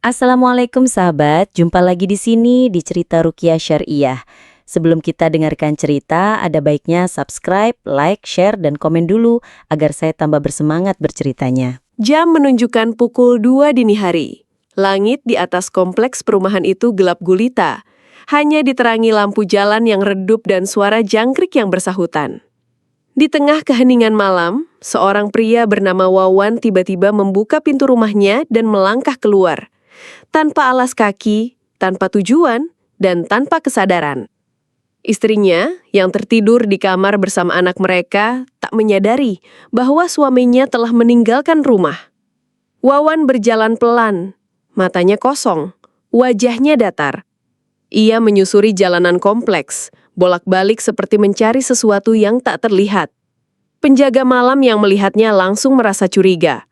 Assalamualaikum sahabat, jumpa lagi di sini di Cerita Ruqyah Syariah. Sebelum kita dengarkan cerita, ada baiknya subscribe, like, share, dan komen dulu agar saya tambah bersemangat berceritanya. Jam menunjukkan pukul 2 dini hari. Langit di atas kompleks perumahan itu gelap gulita. Hanya diterangi lampu jalan yang redup dan suara jangkrik yang bersahutan. Di tengah keheningan malam, seorang pria bernama Wawan tiba-tiba membuka pintu rumahnya dan melangkah keluar. Tanpa alas kaki, tanpa tujuan, dan tanpa kesadaran. Istrinya, yang tertidur di kamar bersama anak mereka, tak menyadari bahwa suaminya telah meninggalkan rumah. Wawan berjalan pelan, matanya kosong, wajahnya datar. Ia menyusuri jalanan kompleks, bolak-balik seperti mencari sesuatu yang tak terlihat. Penjaga malam yang melihatnya langsung merasa curiga.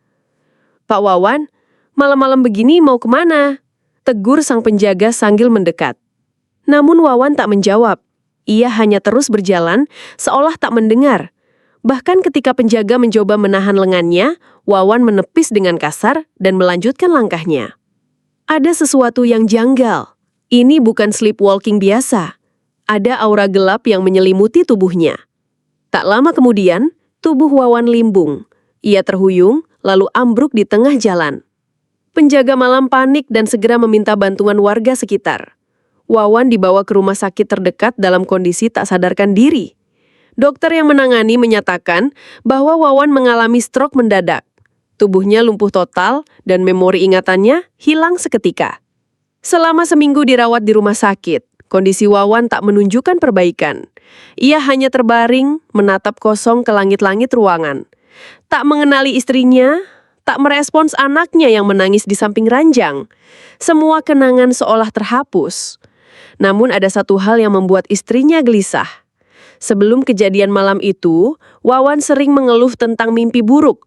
"Pak Wawan, malam-malam begini mau kemana?" tegur sang penjaga sambil mendekat. Namun Wawan tak menjawab. Ia hanya terus berjalan, seolah tak mendengar. Bahkan ketika penjaga mencoba menahan lengannya, Wawan menepis dengan kasar dan melanjutkan langkahnya. Ada sesuatu yang janggal. Ini bukan sleepwalking biasa. Ada aura gelap yang menyelimuti tubuhnya. Tak lama kemudian, tubuh Wawan limbung. Ia terhuyung, lalu ambruk di tengah jalan. Penjaga malam panik dan segera meminta bantuan warga sekitar. Wawan dibawa ke rumah sakit terdekat dalam kondisi tak sadarkan diri. Dokter yang menangani menyatakan bahwa Wawan mengalami stroke mendadak. Tubuhnya lumpuh total dan memori ingatannya hilang seketika. Selama seminggu dirawat di rumah sakit, kondisi Wawan tak menunjukkan perbaikan. Ia hanya terbaring, menatap kosong ke langit-langit ruangan. Tak mengenali istrinya, tak merespons anaknya yang menangis di samping ranjang. Semua kenangan seolah terhapus. Namun ada satu hal yang membuat istrinya gelisah. Sebelum kejadian malam itu, Wawan sering mengeluh tentang mimpi buruk.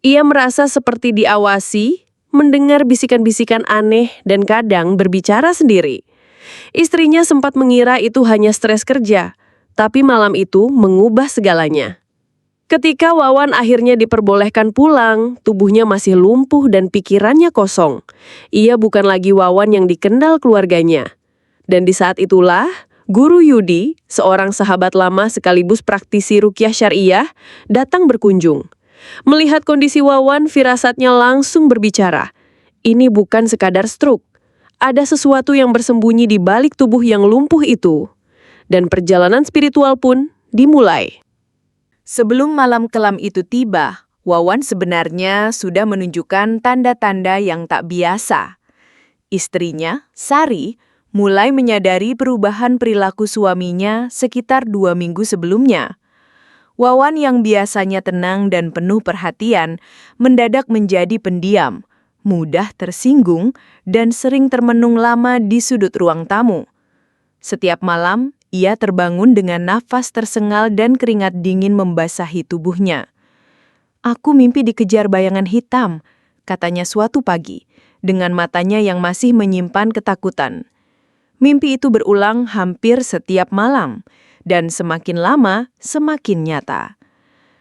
Ia merasa seperti diawasi, mendengar bisikan-bisikan aneh dan kadang berbicara sendiri. Istrinya sempat mengira itu hanya stres kerja, tapi malam itu mengubah segalanya. Ketika Wawan akhirnya diperbolehkan pulang, tubuhnya masih lumpuh dan pikirannya kosong. Ia bukan lagi Wawan yang dikenal keluarganya. Dan di saat itulah, Guru Yudi, seorang sahabat lama sekaligus praktisi Ruqyah Syariah, datang berkunjung. Melihat kondisi Wawan, firasatnya langsung berbicara. Ini bukan sekadar stroke. Ada sesuatu yang bersembunyi di balik tubuh yang lumpuh itu. Dan perjalanan spiritual pun dimulai. Sebelum malam kelam itu tiba, Wawan sebenarnya sudah menunjukkan tanda-tanda yang tak biasa. Istrinya, Sari, mulai menyadari perubahan perilaku suaminya sekitar 2 minggu sebelumnya. Wawan yang biasanya tenang dan penuh perhatian, mendadak menjadi pendiam, mudah tersinggung, dan sering termenung lama di sudut ruang tamu. Setiap malam, ia terbangun dengan nafas tersengal dan keringat dingin membasahi tubuhnya. "Aku mimpi dikejar bayangan hitam," katanya suatu pagi, dengan matanya yang masih menyimpan ketakutan. Mimpi itu berulang hampir setiap malam, dan semakin lama, semakin nyata.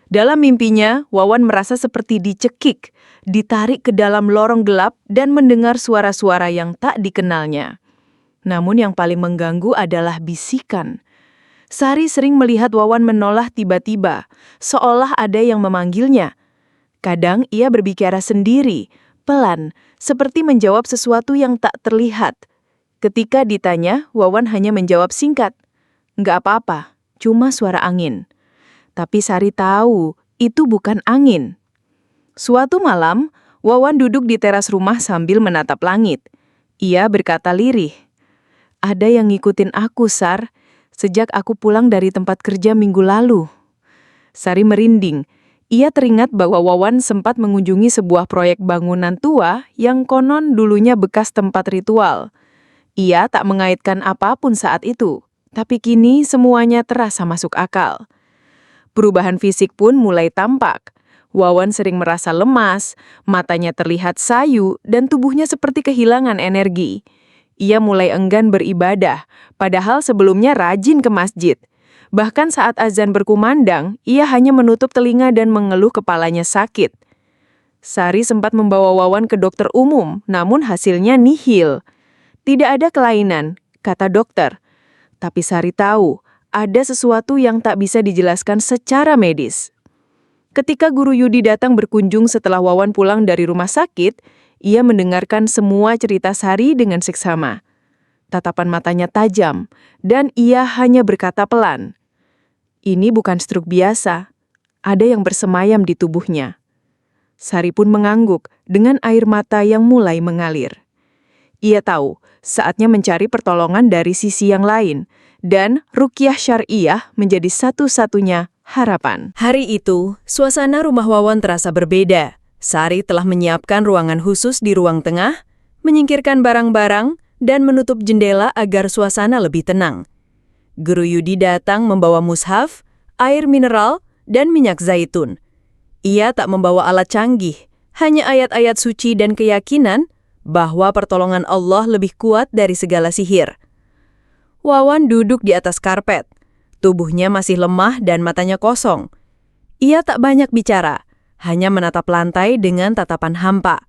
Dalam mimpinya, Wawan merasa seperti dicekik, ditarik ke dalam lorong gelap dan mendengar suara-suara yang tak dikenalnya. Namun yang paling mengganggu adalah bisikan. Sari sering melihat Wawan menoleh tiba-tiba, seolah ada yang memanggilnya. Kadang ia berbicara sendiri, pelan, seperti menjawab sesuatu yang tak terlihat. Ketika ditanya, Wawan hanya menjawab singkat, "Nggak apa-apa, cuma suara angin." Tapi Sari tahu, itu bukan angin. Suatu malam, Wawan duduk di teras rumah sambil menatap langit. Ia berkata lirih, "Ada yang ngikutin aku, Sar, sejak aku pulang dari tempat kerja minggu lalu." Sari merinding. Ia teringat bahwa Wawan sempat mengunjungi sebuah proyek bangunan tua yang konon dulunya bekas tempat ritual. Ia tak mengaitkan apapun saat itu, tapi kini semuanya terasa masuk akal. Perubahan fisik pun mulai tampak. Wawan sering merasa lemas, matanya terlihat sayu, dan tubuhnya seperti kehilangan energi. Ia mulai enggan beribadah, padahal sebelumnya rajin ke masjid. Bahkan saat azan berkumandang, ia hanya menutup telinga dan mengeluh kepalanya sakit. Sari sempat membawa Wawan ke dokter umum, namun hasilnya nihil. Tidak ada kelainan, kata dokter. Tapi Sari tahu, ada sesuatu yang tak bisa dijelaskan secara medis. Ketika Guru Yudi datang berkunjung setelah Wawan pulang dari rumah sakit, ia mendengarkan semua cerita Sari dengan seksama. Tatapan matanya tajam, dan ia hanya berkata pelan, "Ini bukan stroke biasa. Ada yang bersemayam di tubuhnya." Sari pun mengangguk dengan air mata yang mulai mengalir. Ia tahu saatnya mencari pertolongan dari sisi yang lain, dan ruqyah syar'iyah menjadi satu-satunya harapan. Hari itu, suasana rumah Wawan terasa berbeda. Sari telah menyiapkan ruangan khusus di ruang tengah, menyingkirkan barang-barang, dan menutup jendela agar suasana lebih tenang. Guru Yudi datang membawa mushaf, air mineral, dan minyak zaitun. Ia tak membawa alat canggih, hanya ayat-ayat suci dan keyakinan bahwa pertolongan Allah lebih kuat dari segala sihir. Wawan duduk di atas karpet. Tubuhnya masih lemah dan matanya kosong. Ia tak banyak bicara, hanya menatap lantai dengan tatapan hampa.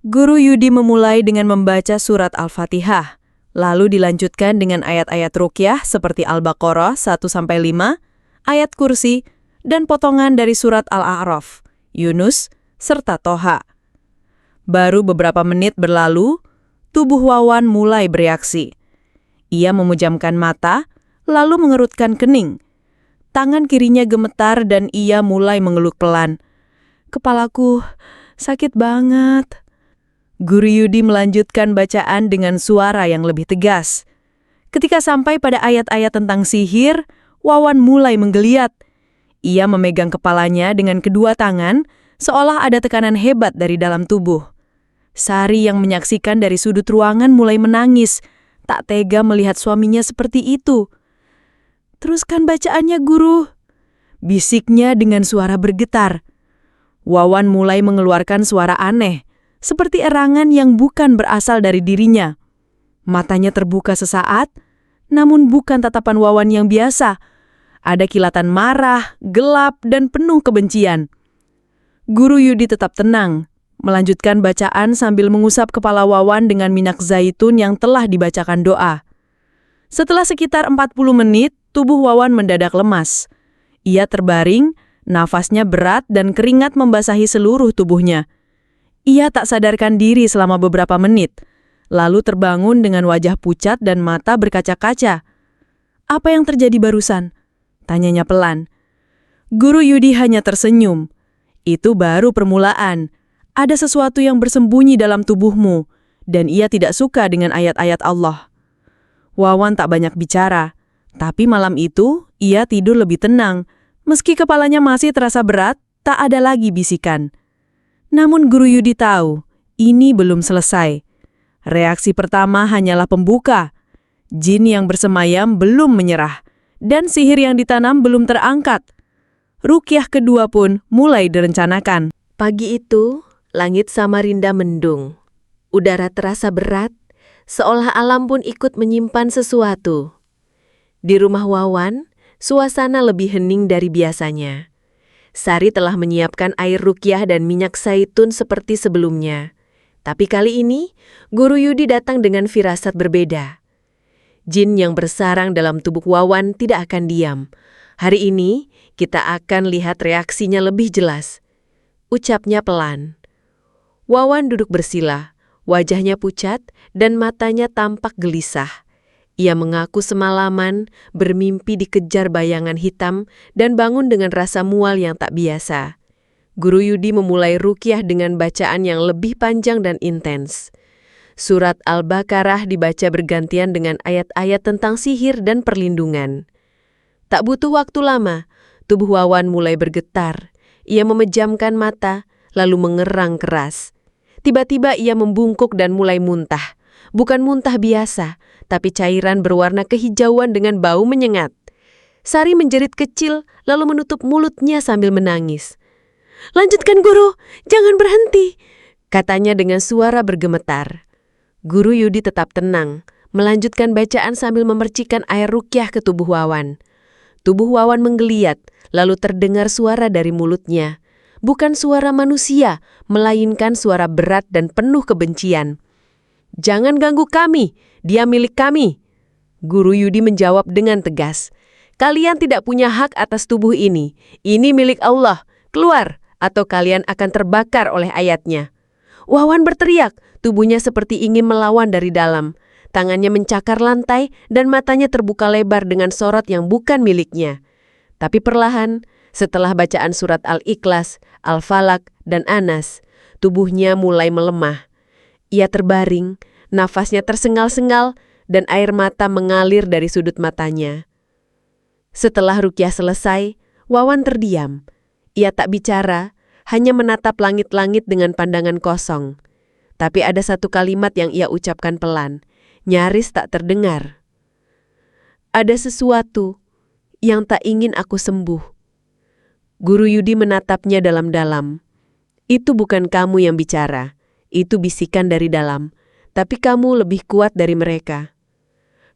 Guru Yudi memulai dengan membaca surat Al-Fatihah, lalu dilanjutkan dengan ayat-ayat ruqyah seperti Al-Baqarah 1-5, ayat kursi, dan potongan dari surat Al-A'raf, Yunus, serta Toha. Baru beberapa menit berlalu, tubuh Wawan mulai bereaksi. Ia memejamkan mata, lalu mengerutkan kening. Tangan kirinya gemetar dan ia mulai mengeluk pelan. "Kepalaku sakit banget." Guru Yudi melanjutkan bacaan dengan suara yang lebih tegas. Ketika sampai pada ayat-ayat tentang sihir, Wawan mulai menggeliat. Ia memegang kepalanya dengan kedua tangan, seolah ada tekanan hebat dari dalam tubuh. Sari yang menyaksikan dari sudut ruangan mulai menangis, tak tega melihat suaminya seperti itu. "Teruskan bacaannya, Guru," bisiknya dengan suara bergetar. Wawan mulai mengeluarkan suara aneh, seperti erangan yang bukan berasal dari dirinya. Matanya terbuka sesaat, namun bukan tatapan Wawan yang biasa. Ada kilatan marah, gelap, dan penuh kebencian. Guru Yudi tetap tenang, melanjutkan bacaan sambil mengusap kepala Wawan dengan minyak zaitun yang telah dibacakan doa. Setelah sekitar 40 menit, tubuh Wawan mendadak lemas. Ia terbaring, nafasnya berat dan keringat membasahi seluruh tubuhnya. Ia tak sadarkan diri selama beberapa menit, lalu terbangun dengan wajah pucat dan mata berkaca-kaca. "Apa yang terjadi barusan?" tanyanya pelan. Guru Yudi hanya tersenyum. "Itu baru permulaan. Ada sesuatu yang bersembunyi dalam tubuhmu, dan ia tidak suka dengan ayat-ayat Allah." Wawan tak banyak bicara, tapi malam itu ia tidur lebih tenang. Meski kepalanya masih terasa berat, tak ada lagi bisikan. Namun Guru Yudi tahu, ini belum selesai. Reaksi pertama hanyalah pembuka. Jin yang bersemayam belum menyerah, dan sihir yang ditanam belum terangkat. Ruqyah kedua pun mulai direncanakan. Pagi itu, langit Samarinda mendung. Udara terasa berat, seolah alam pun ikut menyimpan sesuatu. Di rumah Wawan, suasana lebih hening dari biasanya. Sari telah menyiapkan air ruqyah dan minyak zaitun seperti sebelumnya. Tapi kali ini, Guru Yudi datang dengan firasat berbeda. Jin yang bersarang dalam tubuh Wawan tidak akan diam. Hari ini, kita akan lihat reaksinya lebih jelas. Ucapnya pelan. Wawan duduk bersila, wajahnya pucat dan matanya tampak gelisah. Ia mengaku semalaman bermimpi dikejar bayangan hitam dan bangun dengan rasa mual yang tak biasa. Guru Yudi memulai ruqyah dengan bacaan yang lebih panjang dan intens. Surat Al-Baqarah dibaca bergantian dengan ayat-ayat tentang sihir dan perlindungan. Tak butuh waktu lama, tubuh Wawan mulai bergetar. Ia memejamkan mata, lalu mengerang keras. Tiba-tiba ia membungkuk dan mulai muntah. Bukan muntah biasa, tapi cairan berwarna kehijauan dengan bau menyengat. Sari menjerit kecil, lalu menutup mulutnya sambil menangis. "Lanjutkan, Guru, jangan berhenti," katanya dengan suara bergemetar. Guru Yudi tetap tenang, melanjutkan bacaan sambil memercikkan air ruqyah ke tubuh Wawan. Tubuh Wawan menggeliat, lalu terdengar suara dari mulutnya. bukan suara manusia, melainkan suara berat dan penuh kebencian. "Jangan ganggu kami, dia milik kami." Guru Yudi menjawab dengan tegas. "Kalian tidak punya hak atas tubuh ini. Ini milik Allah. Keluar, atau kalian akan terbakar oleh ayatnya." Wawan berteriak, tubuhnya seperti ingin melawan dari dalam. Tangannya mencakar lantai dan matanya terbuka lebar dengan sorot yang bukan miliknya. Tapi perlahan, setelah bacaan surat Al-Ikhlas, Al-Falaq, dan Anas, tubuhnya mulai melemah. Ia terbaring, nafasnya tersengal-sengal, dan air mata mengalir dari sudut matanya. Setelah rukyah selesai, Wawan terdiam. Ia tak bicara, hanya menatap langit-langit dengan pandangan kosong. Tapi ada satu kalimat yang ia ucapkan pelan, nyaris tak terdengar. "Ada sesuatu yang tak ingin aku sembuh." Guru Yudi menatapnya dalam-dalam. "Itu bukan kamu yang bicara, itu bisikan dari dalam, tapi kamu lebih kuat dari mereka."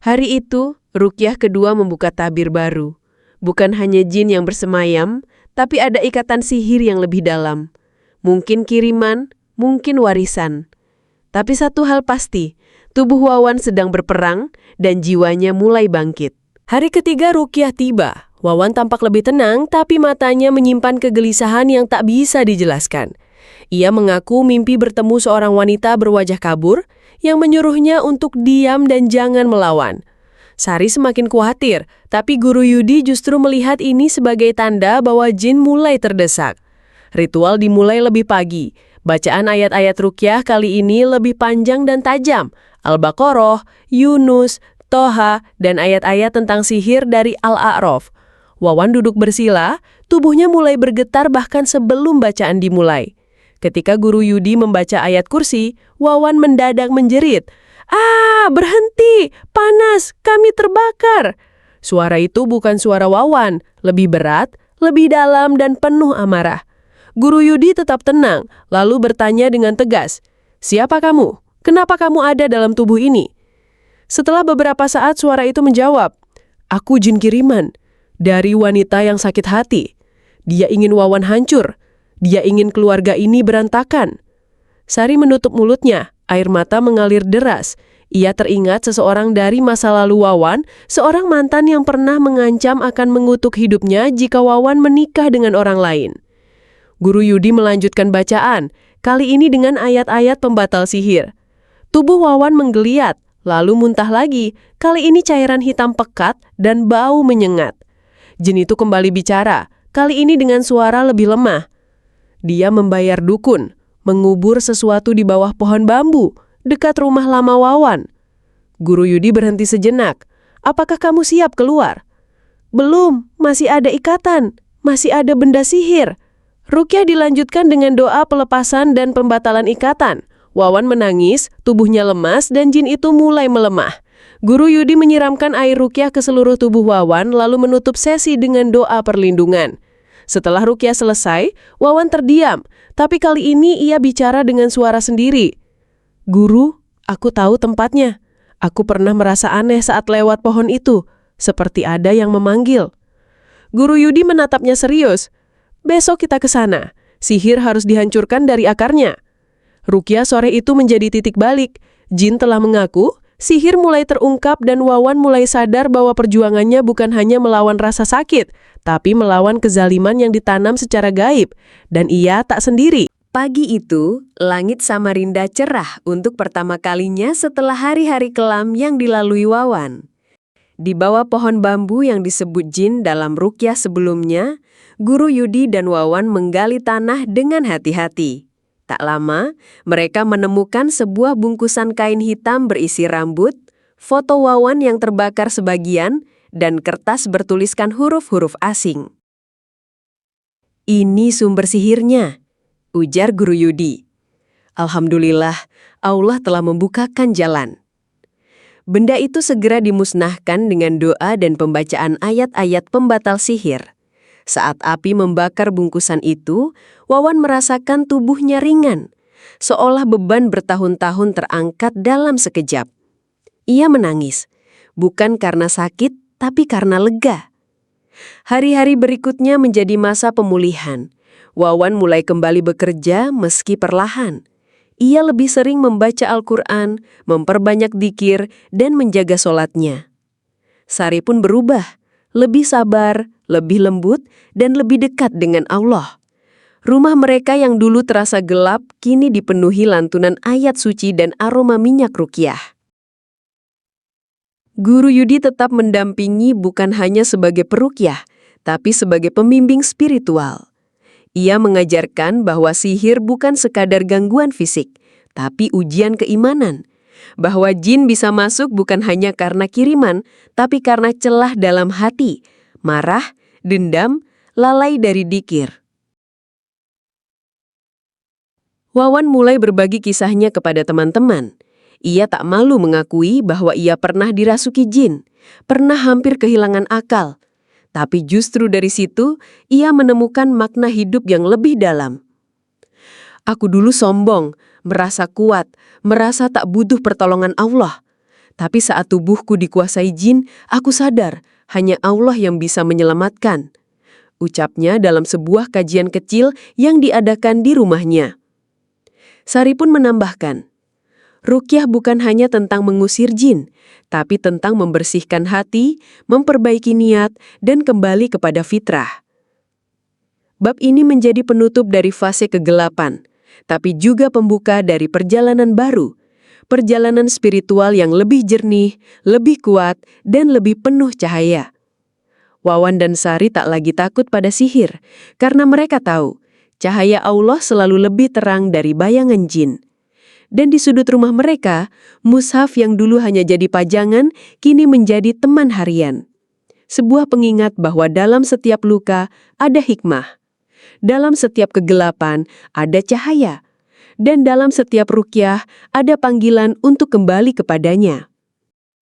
Hari itu, rukyah kedua membuka tabir baru. Bukan hanya jin yang bersemayam, tapi ada ikatan sihir yang lebih dalam. Mungkin kiriman, mungkin warisan. Tapi satu hal pasti, tubuh Wawan sedang berperang dan jiwanya mulai bangkit. Hari ketiga rukyah tiba. Wawan tampak lebih tenang, tapi matanya menyimpan kegelisahan yang tak bisa dijelaskan. Ia mengaku mimpi bertemu seorang wanita berwajah kabur yang menyuruhnya untuk diam dan jangan melawan. Sari semakin khawatir, tapi Guru Yudi justru melihat ini sebagai tanda bahwa jin mulai terdesak. Ritual dimulai lebih pagi. Bacaan ayat-ayat rukyah kali ini lebih panjang dan tajam. Al-Baqarah, Yunus, Toha, dan ayat-ayat tentang sihir dari Al-A'raf. Wawan duduk bersila, tubuhnya mulai bergetar bahkan sebelum bacaan dimulai. Ketika Guru Yudi membaca ayat kursi, Wawan mendadak menjerit, "Ah, berhenti! Panas! Kami terbakar!" Suara itu bukan suara Wawan, lebih berat, lebih dalam, dan penuh amarah. Guru Yudi tetap tenang, lalu bertanya dengan tegas, "Siapa kamu? Kenapa kamu ada dalam tubuh ini?" Setelah beberapa saat suara itu menjawab, "Aku jin kiriman, dari wanita yang sakit hati. Dia ingin Wawan hancur. Dia ingin keluarga ini berantakan." Sari menutup mulutnya, air mata mengalir deras. Ia teringat seseorang dari masa lalu Wawan, seorang mantan yang pernah mengancam akan mengutuk hidupnya jika Wawan menikah dengan orang lain. Guru Yudi melanjutkan bacaan, kali ini dengan ayat-ayat pembatal sihir. Tubuh Wawan menggeliat, lalu muntah lagi, kali ini cairan hitam pekat dan bau menyengat. Jin itu kembali bicara, kali ini dengan suara lebih lemah. Dia membayar dukun, mengubur sesuatu di bawah pohon bambu, dekat rumah lama Wawan. Guru Yudi berhenti sejenak. "Apakah kamu siap keluar?" "Belum, masih ada ikatan, masih ada benda sihir." Rukyah dilanjutkan dengan doa pelepasan dan pembatalan ikatan. Wawan menangis, tubuhnya lemas, dan jin itu mulai melemah. Guru Yudi menyiramkan air rukyah ke seluruh tubuh Wawan, lalu menutup sesi dengan doa perlindungan. Setelah rukyah selesai, Wawan terdiam, tapi kali ini ia bicara dengan suara sendiri. "Guru, aku tahu tempatnya. Aku pernah merasa aneh saat lewat pohon itu, seperti ada yang memanggil." Guru Yudi menatapnya serius. "Besok kita ke sana. Sihir harus dihancurkan dari akarnya." Rukyah sore itu menjadi titik balik. Jin telah mengaku, sihir mulai terungkap dan Wawan mulai sadar bahwa perjuangannya bukan hanya melawan rasa sakit, tapi melawan kezaliman yang ditanam secara gaib. Dan ia tak sendiri. Pagi itu, langit Samarinda cerah untuk pertama kalinya setelah hari-hari kelam yang dilalui Wawan. Di bawah pohon bambu yang disebut jin dalam rukyah sebelumnya, Guru Yudi dan Wawan menggali tanah dengan hati-hati. Tak lama, mereka menemukan sebuah bungkusan kain hitam berisi rambut, foto Wawan yang terbakar sebagian, dan kertas bertuliskan huruf-huruf asing. "Ini sumber sihirnya," ujar Guru Yudi. "Alhamdulillah, Allah telah membukakan jalan." Benda itu segera dimusnahkan dengan doa dan pembacaan ayat-ayat pembatal sihir. Saat api membakar bungkusan itu, Wawan merasakan tubuhnya ringan, seolah beban bertahun-tahun terangkat dalam sekejap. Ia menangis, bukan karena sakit, tapi karena lega. Hari-hari berikutnya menjadi masa pemulihan. Wawan mulai kembali bekerja meski perlahan. Ia lebih sering membaca Al-Quran, memperbanyak dzikir, dan menjaga sholatnya. Sari pun berubah, lebih sabar, lebih lembut, dan lebih dekat dengan Allah. Rumah mereka yang dulu terasa gelap, kini dipenuhi lantunan ayat suci dan aroma minyak ruqyah. Guru Yudi tetap mendampingi bukan hanya sebagai peruqyah, tapi sebagai pembimbing spiritual. Ia mengajarkan bahwa sihir bukan sekadar gangguan fisik, tapi ujian keimanan. Bahwa jin bisa masuk bukan hanya karena kiriman, tapi karena celah dalam hati, marah, dendam, lalai dari dzikir. Wawan mulai berbagi kisahnya kepada teman-teman. Ia tak malu mengakui bahwa ia pernah dirasuki jin, pernah hampir kehilangan akal. Tapi justru dari situ, ia menemukan makna hidup yang lebih dalam. Aku dulu sombong, merasa kuat, merasa tak butuh pertolongan Allah. Tapi saat tubuhku dikuasai jin, aku sadar hanya Allah yang bisa menyelamatkan. Ucapnya dalam sebuah kajian kecil yang diadakan di rumahnya. Sari pun menambahkan, ruqyah bukan hanya tentang mengusir jin, tapi tentang membersihkan hati, memperbaiki niat, dan kembali kepada fitrah. Bab ini menjadi penutup dari fase kegelapan, tapi juga pembuka dari perjalanan baru, perjalanan spiritual yang lebih jernih, lebih kuat, dan lebih penuh cahaya. Wawan dan Sari tak lagi takut pada sihir, karena mereka tahu, cahaya Allah selalu lebih terang dari bayangan jin. Dan di sudut rumah mereka, mushaf yang dulu hanya jadi pajangan, kini menjadi teman harian. Sebuah pengingat bahwa dalam setiap luka ada hikmah. Dalam setiap kegelapan ada cahaya. Dan dalam setiap ruqyah ada panggilan untuk kembali kepadanya.